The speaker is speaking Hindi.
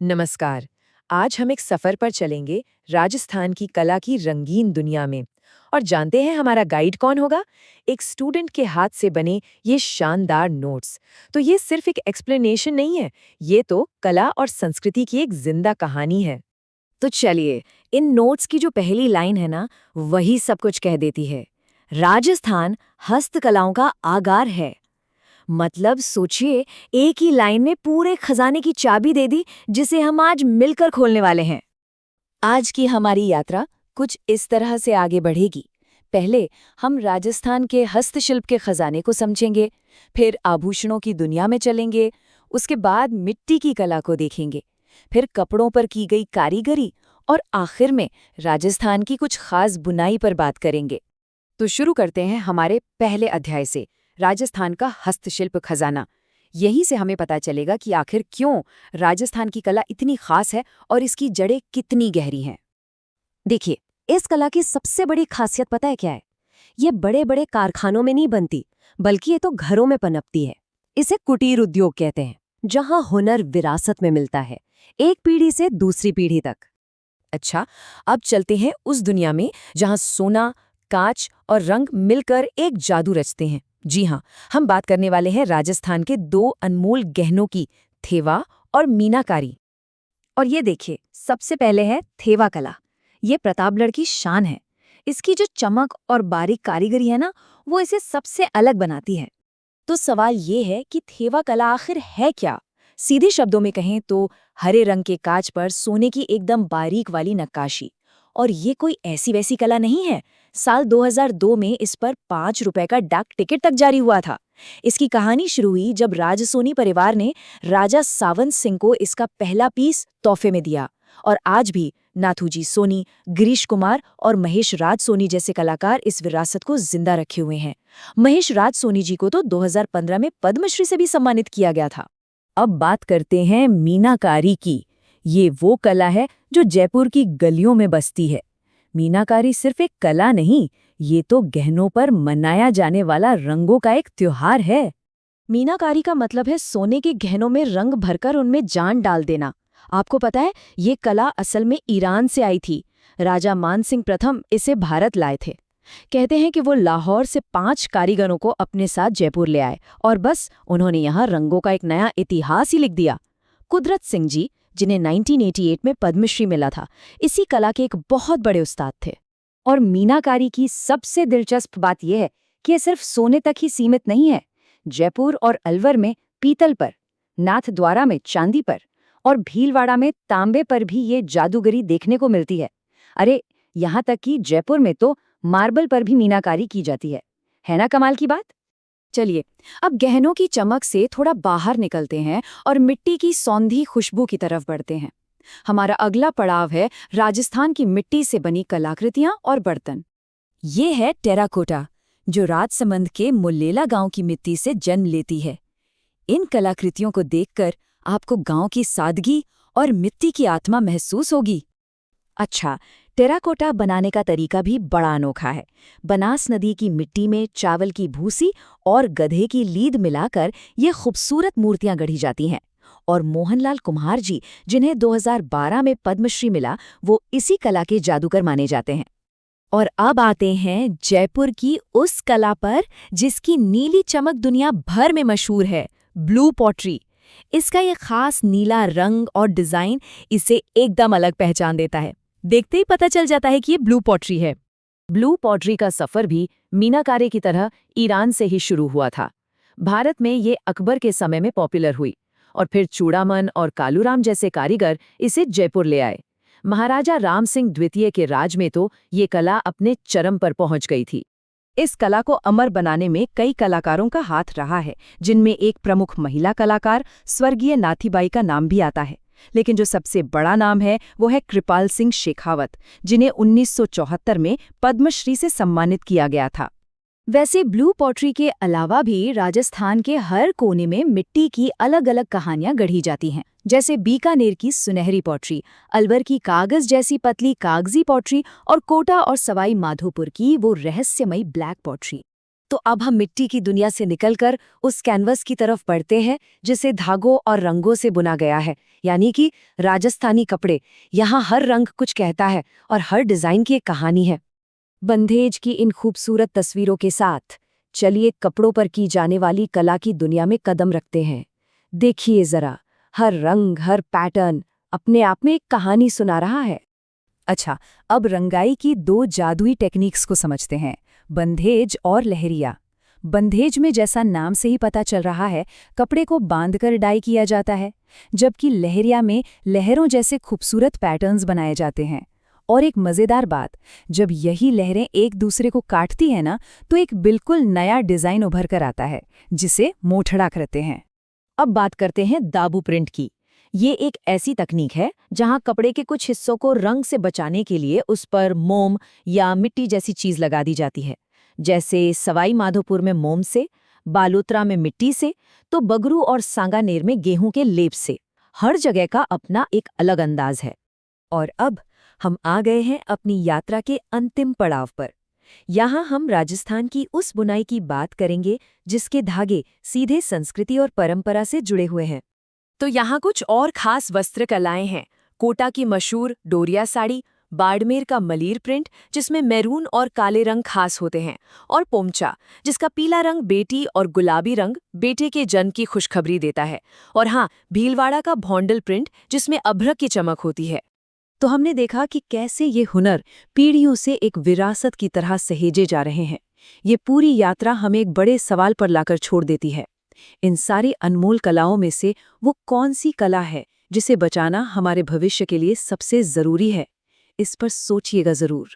नमस्कार। आज हम एक सफर पर चलेंगे राजस्थान की कला की रंगीन दुनिया में। और जानते हैं हमारा गाइड कौन होगा? एक स्टूडेंट के हाथ से बने ये शानदार नोट्स। तो ये सिर्फ एक एक्सप्लेनेशन नहीं है, ये तो कला और संस्कृति की एक जिंदा कहानी है। तो चलिए, इन नोट्स की जो पहली लाइन है ना, वही सब कुछ कह देती है। राजस्थान हस्तकलाओं का आगार है। मतलब सोचिए, एक ही लाइन में पूरे खजाने की चाबी दे दी, जिसे हम आज मिलकर खोलने वाले हैं। आज की हमारी यात्रा कुछ इस तरह से आगे बढ़ेगी। पहले हम राजस्थान के हस्तशिल्प के खजाने को समझेंगे, फिर आभूषणों की दुनिया में चलेंगे, उसके बाद मिट्टी की कला को देखेंगे, फिर कपड़ों पर की गई कारीगरी और आखिर में राजस्थान की कुछ खास बुनाई पर बात करेंगे। तो शुरू करते हैं हमारे पहले अध्याय से, राजस्थान का हस्तशिल्प खजाना। यहीं से हमें पता चलेगा कि आखिर क्यों राजस्थान की कला इतनी खास है और इसकी जड़ें कितनी गहरी हैं। देखिए, इस कला की सबसे बड़ी खासियत पता है क्या है? ये बड़े बड़े कारखानों में नहीं बनती, बल्कि ये तो घरों में पनपती है। इसे कुटीर उद्योग कहते हैं, जहां हुनर विरासत में मिलता है, एक पीढ़ी से दूसरी पीढ़ी तक। अच्छा, अब चलते हैं उस दुनिया में जहां सोना, कांच और रंग मिलकर एक जादू रचते हैं। जी हाँ, हम बात करने वाले हैं राजस्थान के दो अनमोल गहनों की, थेवा और मीनाकारी। और ये देखिए, सबसे पहले है थेवा कला। ये प्रतापगढ़ की शान है। इसकी जो चमक और बारीक कारीगरी है ना, वो इसे सबसे अलग बनाती है। तो सवाल ये है कि थेवा कला आखिर है क्या? सीधे शब्दों में कहें तो हरे रंग के कांच पर सोने की एकदम बारीक वाली नक्काशी। और ये कोई ऐसी वैसी कला नहीं है। साल 2002 में इस पर 5 रुपए का डाक टिकट तक जारी हुआ था। इसकी कहानी शुरू हुई जब राजसोनी परिवार ने राजा सावंत सिंह को इसका पहला पीस तोहफे में दिया। और आज भी नाथूजी सोनी, गिरीश कुमार और महेश राज सोनी जैसे कलाकार इस विरासत को जिंदा रखे हुए हैं। महेश राज सोनी जी को तो 2015 में पद्मश्री से भी सम्मानित किया गया था। अब बात करते हैं मीनाकारी की। ये वो कला है जो जयपुर की गलियों में बसती है। मीनाकारी सिर्फ एक कला नहीं, ये तो गहनों पर मनाया जाने वाला रंगों का एक त्योहार है। मीनाकारी का मतलब है सोने के गहनों में रंग भरकर उनमें जान डाल देना। आपको पता है, ये कला असल में ईरान से आई थी। राजा मानसिंह प्रथम इसे भारत लाए थे। कहते हैं कि वो लाहौर से 5 कारीगरों को अपने साथ जयपुर ले आए और बस उन्होंने यहाँ रंगों का एक नया इतिहास ही लिख दिया। कुदरत सिंह जी, जिन्हें 1988 में पद्मश्री मिला था, इसी कला के एक बहुत बड़े उस्ताद थे। और मीनाकारी की सबसे दिलचस्प बात यह है कि ये सिर्फ सोने तक ही सीमित नहीं है। जयपुर और अलवर में पीतल पर, नाथद्वारा में चांदी पर और भीलवाड़ा में तांबे पर भी ये जादूगरी देखने को मिलती है। अरे, यहाँ तक कि जयपुर में तो मार्बल पर भी मीनाकारी की जाती है ना कमाल की बात? चलिए, अब गहनों की चमक से थोड़ा बाहर निकलते हैं और मिट्टी की सौंधी खुशबू की तरफ बढ़ते हैं। हमारा अगला पड़ाव है राजस्थान की मिट्टी से बनी कलाकृतियां और बर्तन। ये है टेराकोटा, जो राजसमंद के मुल्लेला गांव की मिट्टी से जन्म लेती है। इन कलाकृतियों को देखकर आपको गांव की सादगी और मिट्टी की आत्मा महसूस होगी। अच्छा, टेराकोटा बनाने का तरीका भी बड़ा अनोखा है। बनास नदी की मिट्टी में चावल की भूसी और गधे की लीद मिलाकर ये खूबसूरत मूर्तियां गढ़ी जाती हैं। और मोहनलाल कुम्हार जी, जिन्हें 2012 में पद्मश्री मिला, वो इसी कला के जादूगर माने जाते हैं। और अब आते हैं जयपुर की उस कला पर जिसकी नीली चमक दुनिया भर में मशहूर है, ब्लू पॉटरी। इसका ये खास नीला रंग और डिजाइन इसे एकदम अलग पहचान देता है। देखते ही पता चल जाता है कि ये ब्लू पॉटरी है। ब्लू पॉटरी का सफर भी मीनाकारी की तरह ईरान से ही शुरू हुआ था। भारत में ये अकबर के समय में पॉपुलर हुई और फिर चूड़ामन और कालूराम जैसे कारीगर इसे जयपुर ले आए। महाराजा राम सिंह द्वितीय के राज में तो ये कला अपने चरम पर पहुंच गई थी। इस कला को अमर बनाने में कई कलाकारों का हाथ रहा है, जिनमें एक प्रमुख महिला कलाकार स्वर्गीय नाथीबाई का नाम भी आता है। लेकिन जो सबसे बड़ा नाम है वो है कृपाल सिंह शेखावत, जिन्हें 1974 में पद्मश्री से सम्मानित किया गया था। वैसे ब्लू पॉटरी के अलावा भी राजस्थान के हर कोने में मिट्टी की अलग अलग कहानियां गढ़ी जाती हैं, जैसे बीकानेर की सुनहरी पॉटरी, अलवर की कागज जैसी पतली कागजी पॉटरी और कोटा और सवाई माधोपुर की वो रहस्यमयी ब्लैक पॉटरी। तो अब हम मिट्टी की दुनिया से निकलकर उस कैनवस की तरफ बढ़ते हैं जिसे धागों और रंगों से बुना गया है, यानी कि राजस्थानी कपड़े। यहाँ हर रंग कुछ कहता है और हर डिजाइन की एक कहानी है। बंधेज की इन खूबसूरत तस्वीरों के साथ चलिए कपड़ों पर की जाने वाली कला की दुनिया में कदम रखते हैं। देखिए जरा, हर रंग, हर पैटर्न अपने आप में एक कहानी सुना रहा है। अच्छा, अब रंगाई की दो जादुई टेक्निक्स को समझते हैं, बंधेज और लहरिया। बंधेज में जैसा नाम से ही पता चल रहा है, कपड़े को बांधकर डाई किया जाता है, जबकि लहरिया में लहरों जैसे खूबसूरत पैटर्न्स बनाए जाते हैं। और एक मज़ेदार बात, जब यही लहरें एक दूसरे को काटती हैं ना, तो एक बिल्कुल नया डिज़ाइन उभर कर आता है, जिसे मोठड़ा कहते हैं। अब बात करते हैं दाबू प्रिंट की। ये एक ऐसी तकनीक है जहां कपड़े के कुछ हिस्सों को रंग से बचाने के लिए उस पर मोम या मिट्टी जैसी चीज लगा दी जाती है। जैसे सवाई माधोपुर में मोम से, बालोतरा में मिट्टी से, तो बगरू और सांगानेर में गेहूं के लेप से। हर जगह का अपना एक अलग अंदाज है। और अब हम आ गए हैं अपनी यात्रा के अंतिम पड़ाव पर। यहाँ हम राजस्थान की उस बुनाई की बात करेंगे जिसके धागे सीधे संस्कृति और परंपरा से जुड़े हुए हैं। तो यहाँ कुछ और खास वस्त्र कलाएं हैं। कोटा की मशहूर डोरिया साड़ी, बाड़मेर का मलीर प्रिंट जिसमें मैरून और काले रंग खास होते हैं, और पोमचा जिसका पीला रंग बेटी और गुलाबी रंग बेटे के जन्म की खुशखबरी देता है, और हाँ, भीलवाड़ा का भौंडल प्रिंट जिसमें अभ्रक की चमक होती है। तो हमने देखा कि कैसे ये हुनर पीढ़ियों से एक विरासत की तरह सहेजे जा रहे हैं। ये पूरी यात्रा हमें एक बड़े सवाल पर लाकर छोड़ देती है। इन सारी अनमोल कलाओं में से वो कौन सी कला है जिसे बचाना हमारे भविष्य के लिए सबसे जरूरी है? इस पर सोचिएगा जरूर।